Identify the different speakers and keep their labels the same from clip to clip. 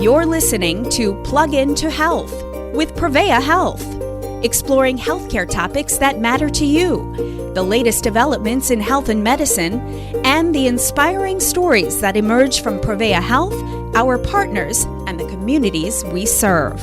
Speaker 1: You're listening to Plug Into Health with Prevea Health, exploring healthcare topics that matter to you, the latest developments in health and medicine, and the inspiring stories that emerge from Prevea Health, our partners, and the communities we serve.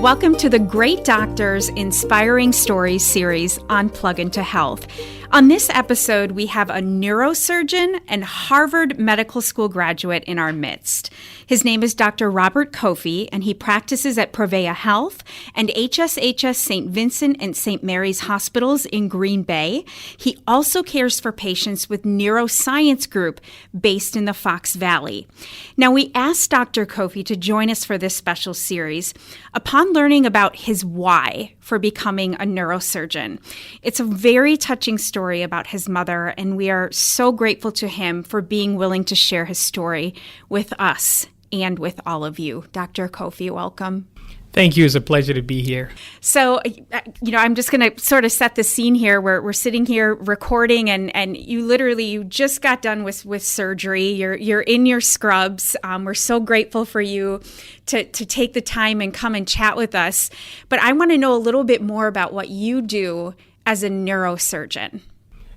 Speaker 1: Welcome to the Great Doctors Inspiring Stories series on Plug Into Health. On this episode, we have a neurosurgeon and Harvard Medical School graduate in our midst. His name is Dr. Robert Koffie, and he practices at Prevea Health and HSHS St. Vincent and St. Mary's Hospitals in Green Bay. He also cares for patients with neuroscience group based in the Fox Valley. Now, we asked Dr. Koffie to join us for this special series upon learning about his why for becoming a neurosurgeon. It's a very touching story about his mother, and we are so grateful to him for being willing to share his story with us and with all of you. Dr. Koffie, welcome.
Speaker 2: Thank you. It's a pleasure to be here.
Speaker 1: So, I'm just going to sort of set the scene here. We're sitting here recording, and you just got done with surgery. You're in your scrubs. We're so grateful for you to take the time and come and chat with us. But I want to know a little bit more about what you do as a neurosurgeon.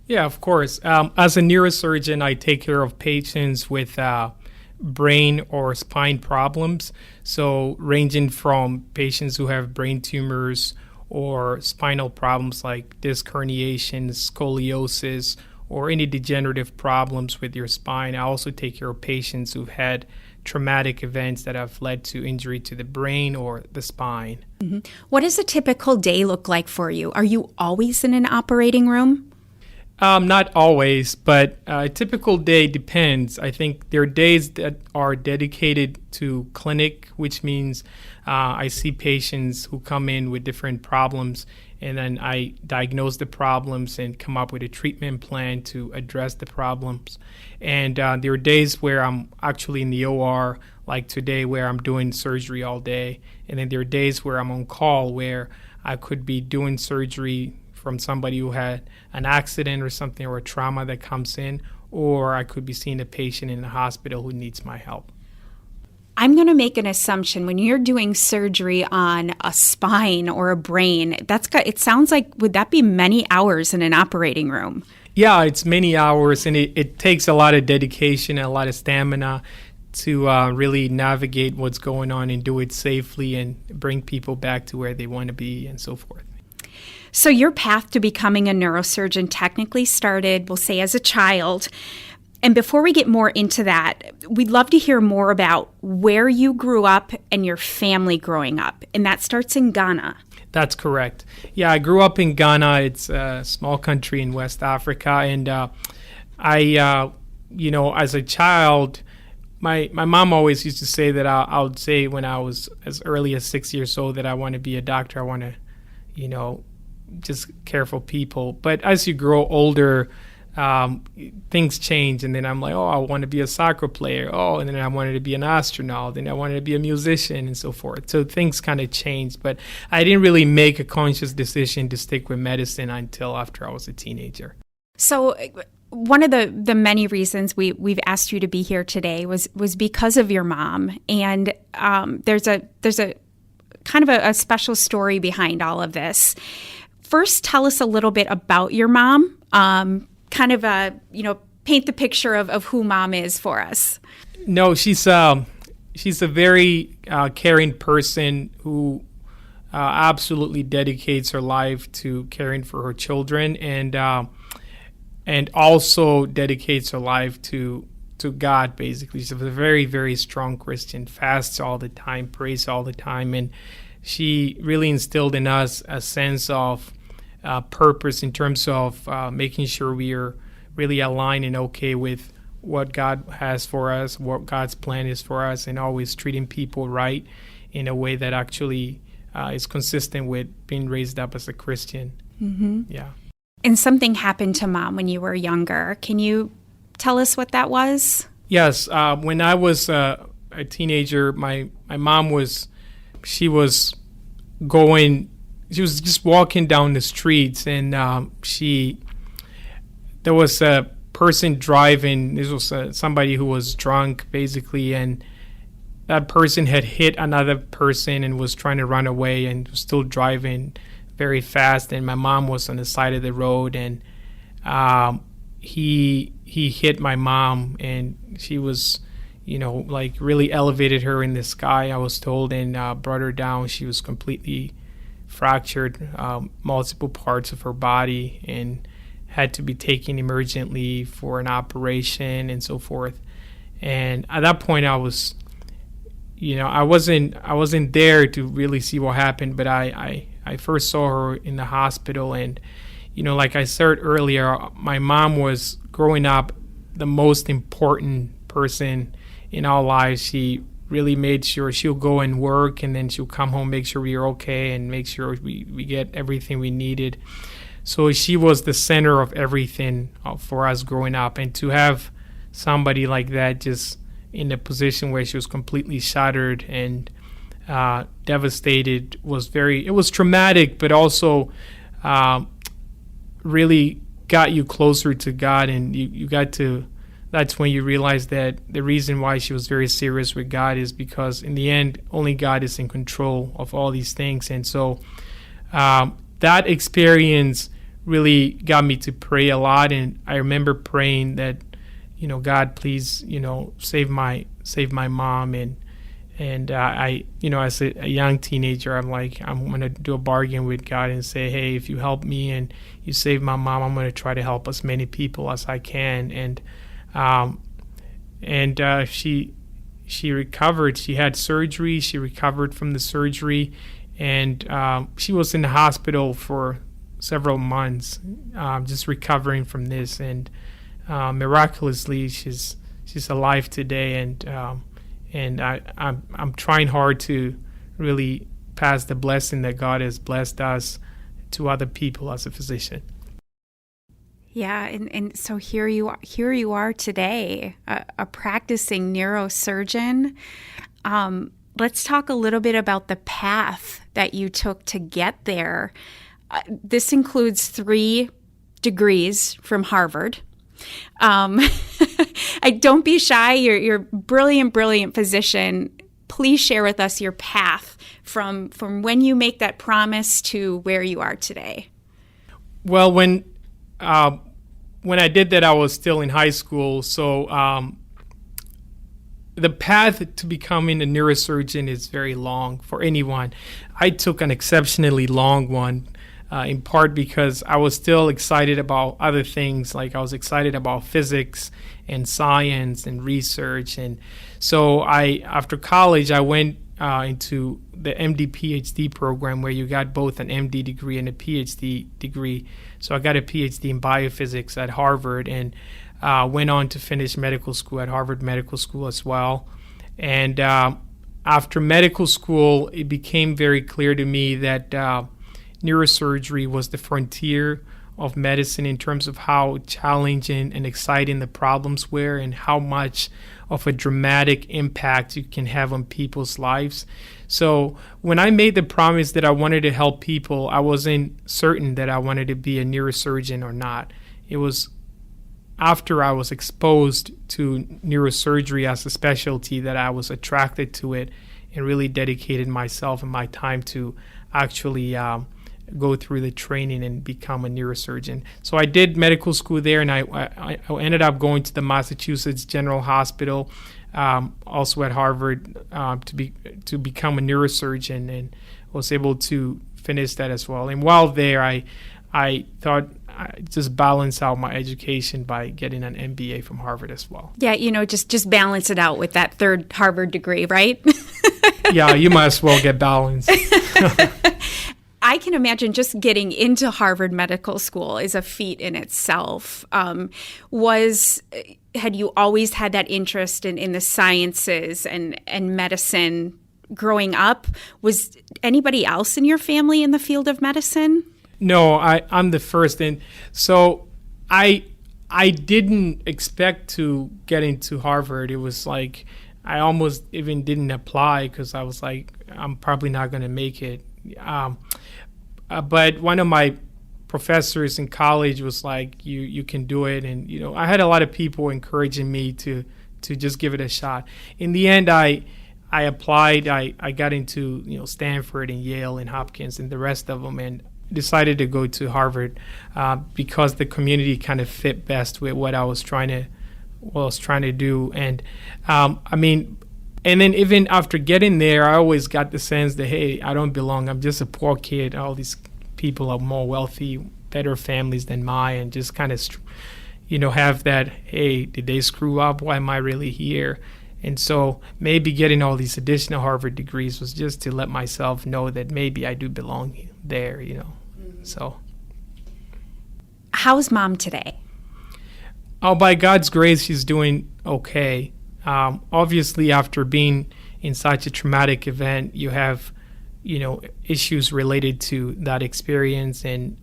Speaker 2: Yeah, of course. As a neurosurgeon, I take care of patients with brain or spine problems. So ranging from patients who have brain tumors or spinal problems like disc herniation, scoliosis, or any degenerative problems with your spine. I also take care of patients who've had traumatic events that have led to injury to the brain or the spine.
Speaker 1: Mm-hmm. What does a typical day look like for you? Are you always in an operating room?
Speaker 2: Not always, but a typical day depends. I think there are days that are dedicated to clinic, which means I see patients who come in with different problems, and then I diagnose the problems and come up with a treatment plan to address the problems. And there are days where I'm actually in the OR, like today, where I'm doing surgery all day. And then there are days where I'm on call, where I could be doing surgery from somebody who had an accident or something, or a trauma that comes in, or I could be seeing a patient in the hospital who needs my help.
Speaker 1: I'm going to make an assumption. When you're doing surgery on a spine or a brain, it sounds like, would that be many hours in an operating room? Yeah,
Speaker 2: it's many hours, and it takes a lot of dedication and a lot of stamina to really navigate what's going on and do it safely and bring people back to where they want to be and so forth.
Speaker 1: So your path to becoming a neurosurgeon technically started, we'll say, as a child. And before we get more into that, we'd love to hear more about where you grew up and your family growing up. And that starts in Ghana.
Speaker 2: That's correct. Yeah, I grew up in Ghana. It's a small country in West Africa. And I as a child, my mom always used to say that I would say when I was as early as 6 years old that I want to be a doctor. I want to, just care for people. But as you grow older, things change. And then I'm like, I want to be a soccer player. And then I wanted to be an astronaut. And I wanted to be a musician and so forth. So things kind of changed. But I didn't really make a conscious decision to stick with medicine until after I was a teenager.
Speaker 1: So one of the many reasons we've asked you to be here today was because of your mom. And there's a kind of a special story behind all of this. First, tell us a little bit about your mom, paint the picture of who mom is for us.
Speaker 2: No, she's a very caring person who absolutely dedicates her life to caring for her children and also dedicates her life to God, basically. She's a very, very strong Christian, fasts all the time, prays all the time, and she really instilled in us a sense of purpose in terms of making sure we are really aligned and okay with what God has for us, what God's plan is for us, and always treating people right in a way that actually is consistent with being raised up as a Christian.
Speaker 1: Mm-hmm.
Speaker 2: Yeah.
Speaker 1: And something happened to mom when you were younger. Can you tell us what that was?
Speaker 2: Yes. When I was a teenager, my mom was just walking down the streets, and there was a person driving. This was somebody who was drunk, basically, and that person had hit another person and was trying to run away and was still driving very fast. And my mom was on the side of the road, and he hit my mom, and she was, like really elevated her in the sky, I was told, and brought her down. She was completely fractured, multiple parts of her body, and had to be taken emergently for an operation and so forth. And at that point, I was, I wasn't there to really see what happened, but I first saw her in the hospital. And, like I said earlier, my mom was growing up the most important person in our lives. She really made sure she'll go and work, and then she'll come home, make sure we are okay, and make sure we get everything we needed. So she was the center of everything for us growing up. And to have somebody like that just in a position where she was completely shattered and devastated it was traumatic, but also really got you closer to God. And you got to, that's when you realize that the reason why she was very serious with God is because in the end, only God is in control of all these things. And so that experience really got me to pray a lot. And I remember praying that, God, please, save my mom. And I, as a young teenager, I'm like, I'm going to do a bargain with God and say, hey, if you help me and you save my mom, I'm going to try to help as many people as I can. And she recovered. She had surgery. She recovered from the surgery, and she was in the hospital for several months, just recovering from this. And miraculously, she's alive today. And I'm trying hard to really pass the blessing that God has blessed us to other people as a physician.
Speaker 1: Yeah, and so here you are today, a practicing neurosurgeon. Let's talk a little bit about the path that you took to get there. This includes 3 degrees from Harvard. Don't be shy. You're a brilliant physician. Please share with us your path from when you make that promise to where you are today.
Speaker 2: Well, when I did that, I was still in high school. So the path to becoming a neurosurgeon is very long for anyone. I took an exceptionally long one. In part because I was still excited about other things, like I was excited about physics and science and research. And so after college, I went into the MD PhD program where you got both an MD degree and a PhD degree. So I got a PhD in biophysics at Harvard, and went on to finish medical school at Harvard Medical School as well. And after medical school, it became very clear to me that neurosurgery was the frontier of medicine in terms of how challenging and exciting the problems were, and how much of a dramatic impact you can have on people's lives. So when I made the promise that I wanted to help people, I wasn't certain that I wanted to be a neurosurgeon or not. It was after I was exposed to neurosurgery as a specialty that I was attracted to it and really dedicated myself and my time to actually go through the training and become a neurosurgeon. So I did medical school there, and I ended up going to the Massachusetts General Hospital, also at Harvard, to become a neurosurgeon, and was able to finish that as well. And while there, I thought I just balance out my education by getting an MBA from Harvard as well.
Speaker 1: Yeah, just balance it out with that 3rd Harvard degree, right?
Speaker 2: Yeah, you might as well get balanced.
Speaker 1: I can imagine just getting into Harvard Medical School is a feat in itself. Had you always had that interest in the sciences and medicine growing up? Was anybody else in your family in the field of medicine?
Speaker 2: No, I'm the first. And so I didn't expect to get into Harvard. It was like I almost even didn't apply because I was like, I'm probably not going to make it. But one of my professors in college was like, you can do it. And, I had a lot of people encouraging me to just give it a shot. In the end, I I applied. I got into Stanford and Yale and Hopkins and the rest of them, and decided to go to Harvard because the community kind of fit best with what I was trying to do. And and then even after getting there, I always got the sense that, hey, I don't belong. I'm just a poor kid. All these people are more wealthy, better families than mine, and just kind of, have that, hey, did they screw up? Why am I really here? And so maybe getting all these additional Harvard degrees was just to let myself know that maybe I do belong there, So.
Speaker 1: How's Mom today?
Speaker 2: Oh, by God's grace, she's doing okay. Obviously, after being in such a traumatic event, you have, issues related to that experience. And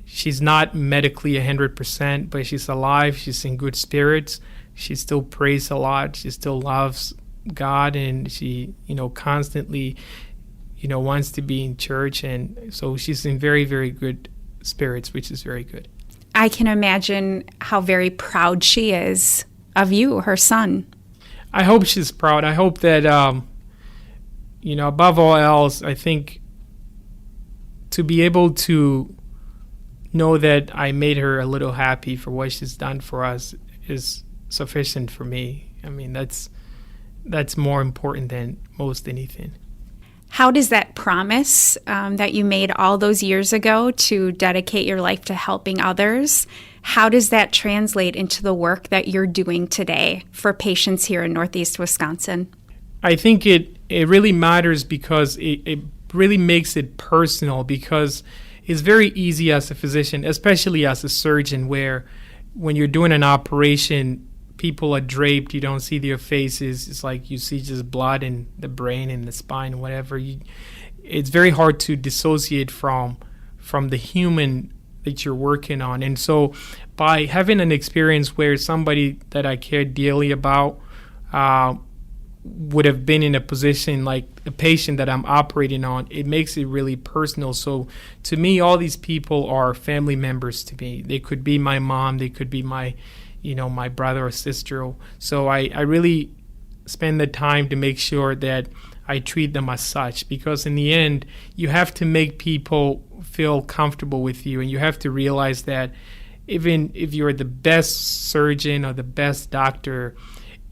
Speaker 2: she's not medically 100%, but she's alive. She's in good spirits. She still prays a lot. She still loves God, and she, constantly, wants to be in church. And so she's in very, very good spirits, which is very good.
Speaker 1: I can imagine how very proud she is of you, her son.
Speaker 2: I hope she's proud. I hope that, above all else, I think to be able to know that I made her a little happy for what she's done for us is sufficient for me. I mean, that's more important than most anything.
Speaker 1: How does that promise that you made all those years ago to dedicate your life to helping others, how does that translate into the work that you're doing today for patients here in Northeast Wisconsin?
Speaker 2: I think it really matters because it really makes it personal, because it's very easy as a physician, especially as a surgeon, where when you're doing an operation, people are draped, you don't see their faces. It's like you see just blood in the brain and the spine and whatever. It's very hard to dissociate from the human that you're working on. And so by having an experience where somebody that I cared dearly about would have been in a position like the patient that I'm operating on, it makes it really personal. So to me, all these people are family members to me. They could be my mom, they could be my brother or sister. So I really spend the time to make sure that I treat them as such, because in the end, you have to make people feel comfortable with you, and you have to realize that even if you're the best surgeon or the best doctor,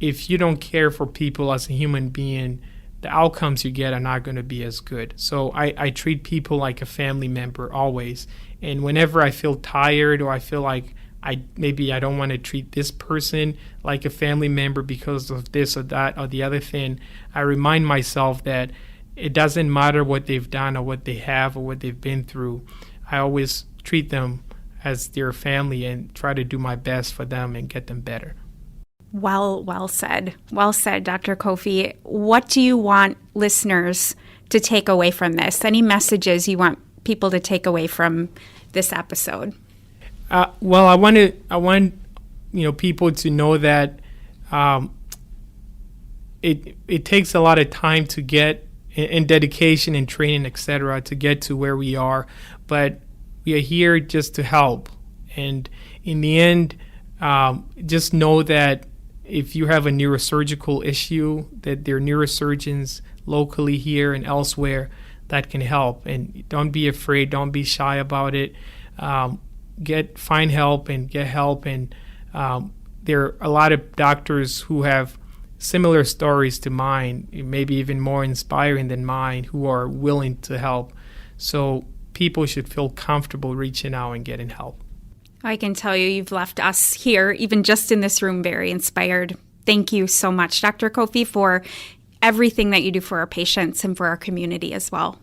Speaker 2: if you don't care for people as a human being, the outcomes you get are not going to be as good. So I treat people like a family member always. And whenever I feel tired or I feel like I don't want to treat this person like a family member because of this or that or the other thing, I remind myself that it doesn't matter what they've done or what they have or what they've been through. I always treat them as their family and try to do my best for them and get them better.
Speaker 1: Well said. Well said, Dr. Koffie. What do you want listeners to take away from this? Any messages you want people to take away from this episode?
Speaker 2: Well, I want people to know that it takes a lot of time to get and dedication and training, etc., to get to where we are, but we are here just to help. And in the end, just know that if you have a neurosurgical issue, that there are neurosurgeons locally here and elsewhere that can help. And don't be afraid. Don't be shy about it. Find help and get help. And there are a lot of doctors who have similar stories to mine, maybe even more inspiring than mine, who are willing to help. So people should feel comfortable reaching out and getting help.
Speaker 1: I can tell you've left us here, even just in this room, very inspired. Thank you so much, Dr. Koffie, for everything that you do for our patients and for our community as well.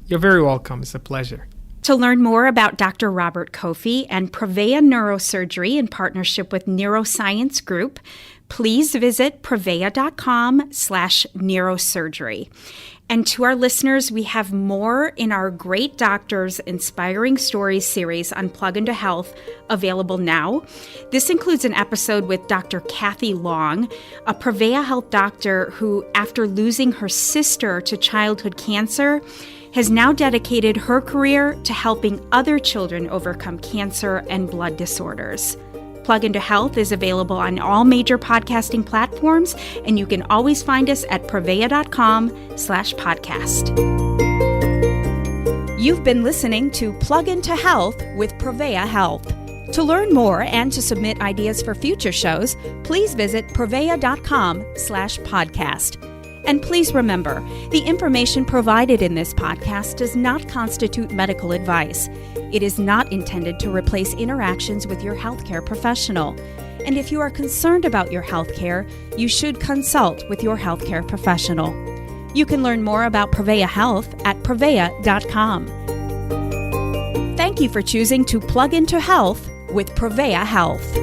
Speaker 2: You're very welcome. It's a pleasure.
Speaker 1: To learn more about Dr. Robert Koffie and Prevea Neurosurgery in partnership with Neuroscience Group, please visit prevea.com/neurosurgery. And to our listeners, we have more in our Great Doctors Inspiring Stories series on Plug into Health available now. This includes an episode with Dr. Kathy Long, a Prevea Health doctor who, after losing her sister to childhood cancer, has now dedicated her career to helping other children overcome cancer and blood disorders. Plug into Health is available on all major podcasting platforms, and you can always find us at prevea.com/podcast. You've been listening to Plug into Health with Prevea Health. To learn more and to submit ideas for future shows, please visit prevea.com/podcast. And please remember, the information provided in this podcast does not constitute medical advice. It is not intended to replace interactions with your healthcare professional. And if you are concerned about your healthcare, you should consult with your healthcare professional. You can learn more about Prevea Health at prevea.com. Thank you for choosing to plug into health with Prevea Health.